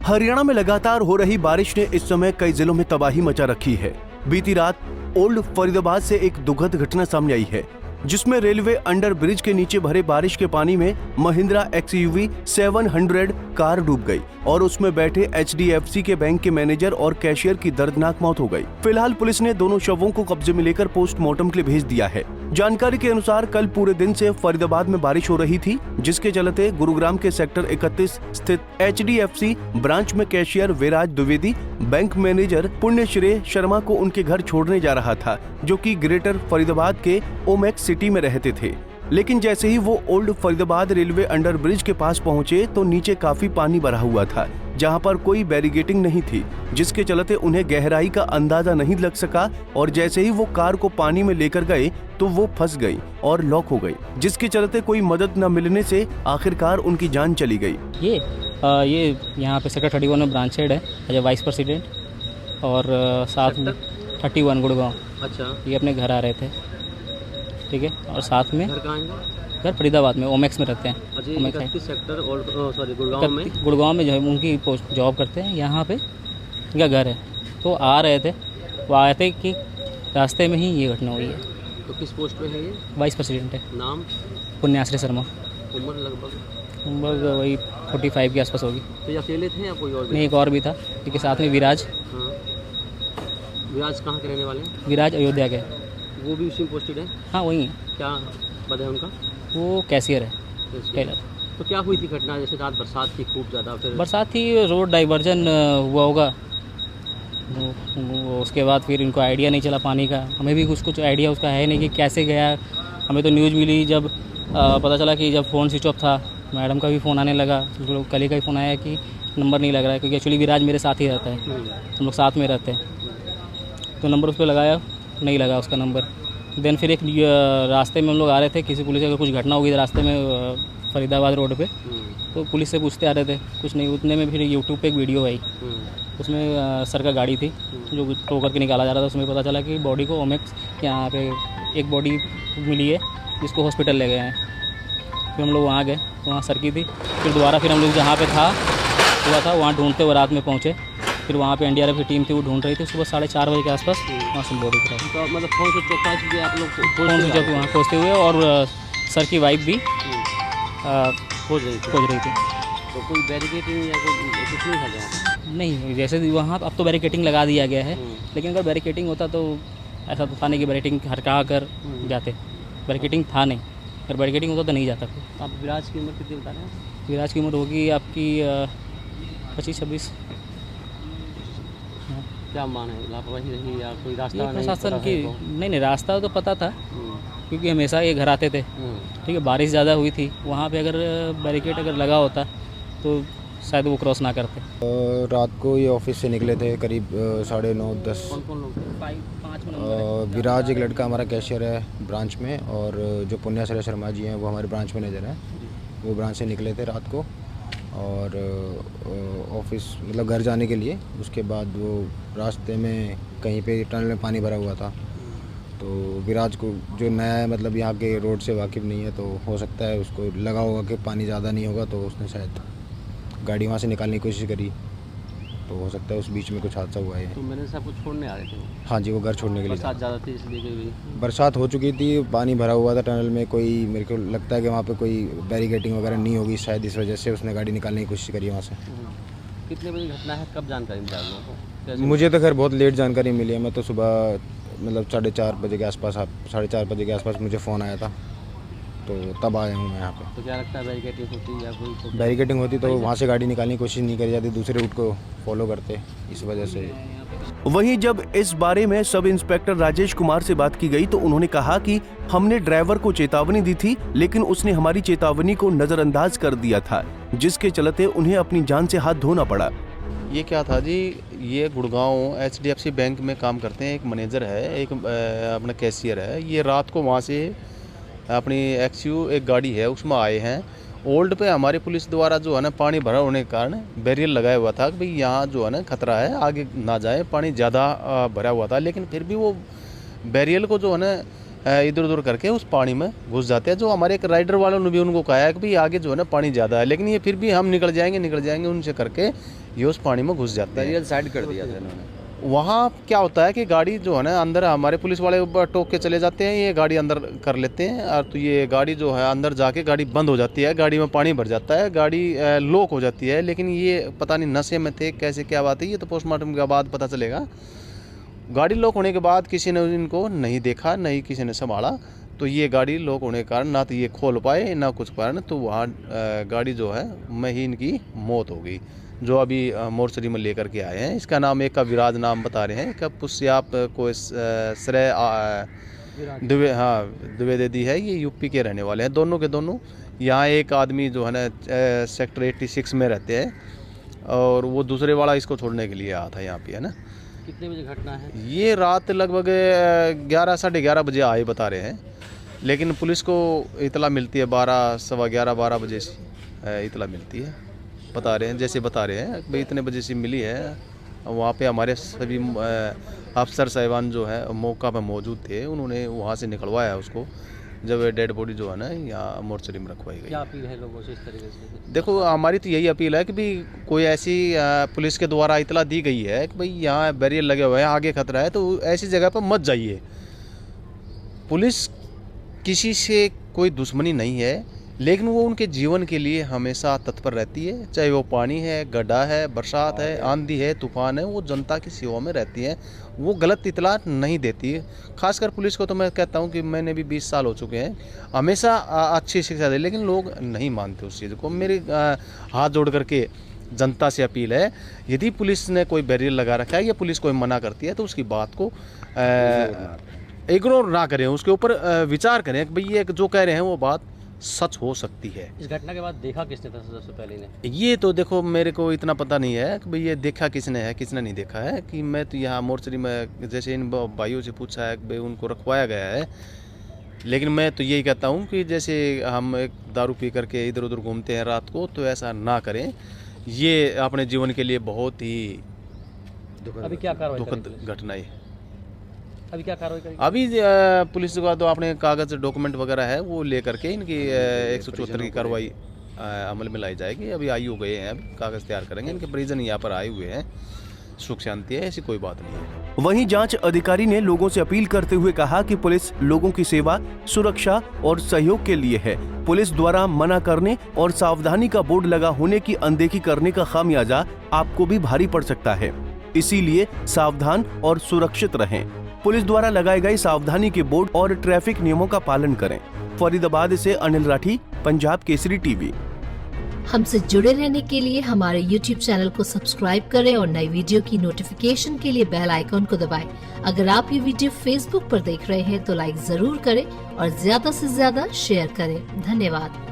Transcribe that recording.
हरियाणा में लगातार हो रही बारिश ने इस समय कई जिलों में तबाही मचा रखी है। बीती रात ओल्ड फरीदाबाद से एक दुखद घटना सामने आई है, जिसमें रेलवे अंडर ब्रिज के नीचे भरे बारिश के पानी में महिंद्रा XUV 700 कार डूब गई और उसमें बैठे HDFC के बैंक के मैनेजर और कैशियर की दर्दनाक मौत हो गई। फिलहाल पुलिस ने दोनों शवों को कब्जे में लेकर पोस्टमार्टम के लिए भेज दिया है। जानकारी के अनुसार कल पूरे दिन से फरीदाबाद में बारिश हो रही थी, जिसके चलते गुरुग्राम के सेक्टर 31 स्थित HDFC ब्रांच में कैशियर विराज द्विवेदी बैंक मैनेजर पुण्यश्रेय शर्मा को उनके घर छोड़ने जा रहा था, जो कि ग्रेटर फरीदाबाद के ओमेक्स सिटी में रहते थे। लेकिन जैसे ही वो old Faridabad railway under bridge के पास पहुंचे तो नीचे काफी पानी भरा हुआ था, जहां पर कोई बैरिकेटिंग नहीं थी, जिसके चलते उन्हें गहराई का अंदाजा नहीं लग सका और जैसे ही वो कार को पानी में लेकर गए तो वो फंस गई और लॉक हो गई, जिसके चलते कोई मदद न मिलने से आखिरकार उनकी जान चली गई। ये यहाँ पे सेक्टर 31 में ब्रांच हेड है एज ए वाइस प्रेसिडेंट और साथ में 31 गुड़गांव। अच्छा, ये अपने घर आ रहे थे, ठीक है, और साथ में घर कहाँ है? घर फरीदाबाद में ओमेक्स में रहते हैं। अच्छा, ओमेक्स 31 सेक्टर और गुड़गांव में जो है उनकी पोस्ट जॉब करते हैं, यहाँ पे इनका घर है। तो आ रहे थे, वो आए थे कि रास्ते में ही ये घटना हुई है। तो किस पोस्ट पे है ये? वाइस प्रेसिडेंट है। नाम? पुण्यश्रेय शर्मा। उम्र लगभग वही 45 के आसपास होगी। तो ये अकेले थे या कोई और भी? नहीं, एक और भी था, ठीक है, साथ में विराज। हाँ, विराज कहाँ के रहने वाले हैं? विराज अयोध्या के। वो भी उसी में पोस्टेड है? हाँ, वही है। क्या पद है उनका? वो कैशियर है, टेलर। तो क्या हुई थी घटना? जैसे रात बरसात थी खूब ज़्यादा, फिर बरसात थी, रोड डाइवर्जन हुआ होगा, उसके बाद फिर इनको आइडिया नहीं चला पानी का। हमें भी कुछ आइडिया उसका है नहीं कि कैसे गया। हमें तो न्यूज़ मिली जब पता चला कि जब फ़ोन स्विच ऑफ था, मैडम का भी फ़ोन आने लगा, कल का ही फ़ोन आया कि नंबर नहीं लग रहा है, क्योंकि एक्चुअली विराज मेरे साथ ही रहता है, हम लोग साथ में रहते हैं। तो नंबर उस पर लगाया, नहीं लगा उसका नंबर। देन फिर एक रास्ते में हम लोग आ रहे थे, किसी पुलिस अगर कुछ घटना होगी रास्ते में फरीदाबाद रोड पे, तो पुलिस से पूछते आ रहे थे, कुछ नहीं। उतने में फिर यूट्यूब पे एक वीडियो आई, उसमें सर का गाड़ी थी जो टो करके निकाला जा रहा था। उसमें पता चला कि बॉडी को ओमेक्स यहाँ पे एक बॉडी मिली है, जिसको हॉस्पिटल ले गए हैं। फिर हम लोग वहाँ गए, तो वहाँ सर की थी। फिर दोबारा फिर हम लोग जहाँ पे हुआ था वहाँ ढूंढते हुए रात में पहुँचे। फिर वहाँ पे NDRF की टीम थी, वो ढूंढ रही थी। सुबह 4:30 बजे के आसपास वहाँ से बॉडी गिरा। तो मतलब फ़ोन स्विच ऑफ था इसलिए आप लोग फ़ोन स्विच ऑफ वहाँ पहुँचते हुए, और सर की वाइफ भी खोज रही थी। तो कोई बैरिकेटिंग या कुछ नहीं था जहाँ? नहीं, जैसे वहाँ अब तो बैरिकेटिंग लगा दिया गया है, लेकिन अगर बैरिकेटिंग होता तो ऐसा तो था नहीं कि बैरिकेटिंग हटा कर जाते। बैरिकेटिंग था नहीं, अगर बैरिकेटिंग होता तो नहीं जाता। आप विराज की उम्र कितनी बता रहे हैं? विराज की उम्र होगी आपकी 25-26। क्या मान है, लापरवाही रही या कोई रास्ता नहीं? प्रशासन की नहीं, रास्ता तो पता था, क्योंकि हमेशा ये घर आते थे, ठीक है। बारिश ज़्यादा हुई थी, वहाँ पे अगर बैरिकेड अगर लगा होता तो शायद वो क्रॉस ना करते। रात को ये ऑफिस से निकले थे करीब 9:30-10। कौन लोग? 5 विराज एक लड़का हमारा कैशियर है ब्रांच में, और जो पुण्यश्रेय शर्मा जी हैं वो हमारे ब्रांच मैनेजर हैं। वो ब्रांच से निकले थे रात को और ऑफिस मतलब घर जाने के लिए। उसके बाद वो रास्ते में कहीं पे टनल में पानी भरा हुआ था, तो विराज को जो नया मतलब यहाँ के रोड से वाकिफ़ नहीं है, तो हो सकता है उसको लगा होगा कि पानी ज़्यादा नहीं होगा, तो उसने शायद गाड़ी वहाँ से निकालने की कोशिश करी, तो हो सकता है उस बीच में कुछ हादसा हुआ है। तो मैंने सब कुछ छोड़ने आ रहे थे? हाँ जी, वो घर छोड़ने के लिए। बरसात ज़्यादा थी इसलिए? बरसात हो चुकी थी, पानी भरा हुआ था टनल में। कोई मेरे को लगता है कि वहाँ पे कोई बैरिकेटिंग वगैरह नहीं होगी, शायद इस वजह से उसने गाड़ी निकालने की कोशिश करी वहाँ से। कितने बजे घटना है, कब जानकारी मिली आप लोगों को? मुझे तो खैर बहुत लेट जानकारी मिली है। मैं तो सुबह मतलब 4:30 बजे के आसपास 4:30 मुझे फ़ोन आया था, तो तब आया हूँ मैं यहाँ पे। तो क्या लगता है बैरिकेटिंग होती या कोई? बैरिकेटिंग होती तो वहाँ से गाड़ी निकालने की कोशिश नहीं करी जाती, दूसरे रूट को फॉलो करते, इस वजह से। वहीं जब इस बारे में सब इंस्पेक्टर राजेश कुमार से बात की गई तो उन्होंने कहा कि हमने ड्राइवर को चेतावनी दी थी, लेकिन उसने हमारी चेतावनी को नजरअंदाज कर दिया था, जिसके चलते उन्हें अपनी जान से हाथ धोना पड़ा। ये क्या था जी, ये गुड़गांव HDFC बैंक में काम करते हैं, एक मैनेजर है, एक अपना कैशियर है। ये रात को वहाँ से अपनी XU एक गाड़ी है उसमें आए हैं। ओल्ड पे हमारी पुलिस द्वारा जो है ना पानी भरा होने के कारण बैरियर लगाया हुआ था कि भाई यहाँ जो है ना खतरा है, आगे ना जाए, पानी ज़्यादा भरा हुआ था। लेकिन फिर भी वो बैरियर को जो है ना इधर उधर करके उस पानी में घुस जाते हैं। जो हमारे एक राइडर वालों ने भी उनको कहा है कि भाई आगे जो है ना पानी ज़्यादा है, लेकिन ये फिर भी हम निकल जाएंगे उनसे करके ये उस पानी में घुस जाते हैं। बैरियर साइड कर दिया था इन्होंने। वहाँ क्या होता है कि गाड़ी जो है ना अंदर हमारे पुलिस वाले टोक के चले जाते हैं, ये गाड़ी अंदर कर लेते हैं और तो ये गाड़ी जो है अंदर जाके गाड़ी बंद हो जाती है, गाड़ी में पानी भर जाता है, गाड़ी लॉक हो जाती है। लेकिन ये पता नहीं नशे में थे कैसे क्या बात है, ये तो पोस्टमार्टम के बाद पता चलेगा। गाड़ी लॉक होने के बाद किसी ने इनको नहीं देखा, नहीं किसी ने संभाला, तो ये गाड़ी लॉक होने के कारण ना तो ये खोल पाए ना कुछ कारण, तो वहाँ गाड़ी जो है में ही इनकी मौत हो गई, जो अभी मोर्चरी में लेकर के आए हैं। इसका नाम एक का विराज नाम बता रहे हैं, एक पुष्याप को श्रेय द्विवेदी है, ये यूपी के रहने वाले हैं दोनों के दोनों। यहाँ एक आदमी जो है ना सेक्टर 86 में रहते हैं और वो दूसरे वाला इसको छोड़ने के लिए आया था यहाँ पे, है ना। कितने बजे घटना है? ये रात लगभग 11 साढ़े 11 बजे आए बता रहे हैं, लेकिन पुलिस को इतला मिलती है 12 सवा 11 12 बजे से इतला मिलती है, बता रहे हैं जैसे बता रहे हैं भाई इतने बजे से मिली है। वहाँ पे हमारे सभी अफसर साहिबान जो है मौका पर मौजूद थे, उन्होंने वहाँ से निकलवाया उसको, जब डेड बॉडी जो है ना यहाँ मोर्चरी में रखवाई गई। क्या अपील है लोगों से इस तरीके से? देखो हमारी तो यही अपील है कि भाई कोई ऐसी पुलिस के द्वारा इतला दी गई है कि भाई यहाँ बैरियर लगे हुए हैं, आगे खतरा है, तो ऐसी जगह पर मत जाइए। पुलिस किसी से कोई दुश्मनी नहीं है, लेकिन वो उनके जीवन के लिए हमेशा तत्पर रहती है, चाहे वो पानी है, गड्ढा है, बरसात है, आंधी है, तूफान है, वो जनता की सेवा में रहती है, वो गलत इतला नहीं देती है। खासकर पुलिस को तो मैं कहता हूँ कि मैंने भी 20 साल हो चुके हैं, हमेशा अच्छी शिक्षा दी, लेकिन लोग नहीं मानते उस चीज़ को। मेरे हाथ जोड़ करके जनता से अपील है, यदि पुलिस ने कोई बैरियर लगा रखा है या पुलिस कोई मना करती है तो उसकी बात को इग्नोर ना करें, उसके ऊपर विचार करें कि भाई ये जो कह रहे हैं वो बात सच हो सकती है। इस घटना के बाद देखा किसने था सबसे पहले ने? ये तो देखो मेरे को इतना पता नहीं है कि भाई ये देखा किसने है किसने नहीं देखा है, कि मैं तो यहाँ मोर्चरी में जैसे इन भाइयों से पूछा है कि भाई उनको रखवाया गया है, लेकिन मैं तो यही कहता हूँ कि जैसे हम एक दारू पी करके इधर उधर घूमते हैं रात को, तो ऐसा ना करें, ये अपने जीवन के लिए बहुत ही अभी क्या कार्रवाई दुखद घटना है। अभी क्या कार्रवाई करेगी? अभी पुलिस का तो अपने कागज डॉक्यूमेंट वगैरह है वो लेकर के इनकी 174 की कार्रवाई अमल में लाई जाएगी। अभी आयु गए हैं, अभी कागज तैयार करेंगे, इनके परिजन यहाँ पर आए हुए हैं, सुख शांति है, ऐसी कोई बात नहीं है। वहीं जांच अधिकारी ने लोगों से अपील करते हुए कहा कि पुलिस लोगों की सेवा, सुरक्षा और सहयोग के लिए है। पुलिस द्वारा मना करने और सावधानी का बोर्ड लगा होने की अनदेखी करने का खामियाजा आपको भी भारी पड़ सकता है, इसीलिए सावधान और सुरक्षित रहें। पुलिस द्वारा लगाए गए सावधानी के बोर्ड और ट्रैफिक नियमों का पालन करें। फरीदाबाद से अनिल राठी, पंजाब केसरी टीवी। हमसे जुड़े रहने के लिए हमारे YouTube चैनल को सब्सक्राइब करें और नई वीडियो की नोटिफिकेशन के लिए बेल आइकॉन को दबाएं। अगर आप ये वीडियो Facebook पर देख रहे हैं तो लाइक जरूर करें और ज्यादा से ज्यादा शेयर करें। धन्यवाद।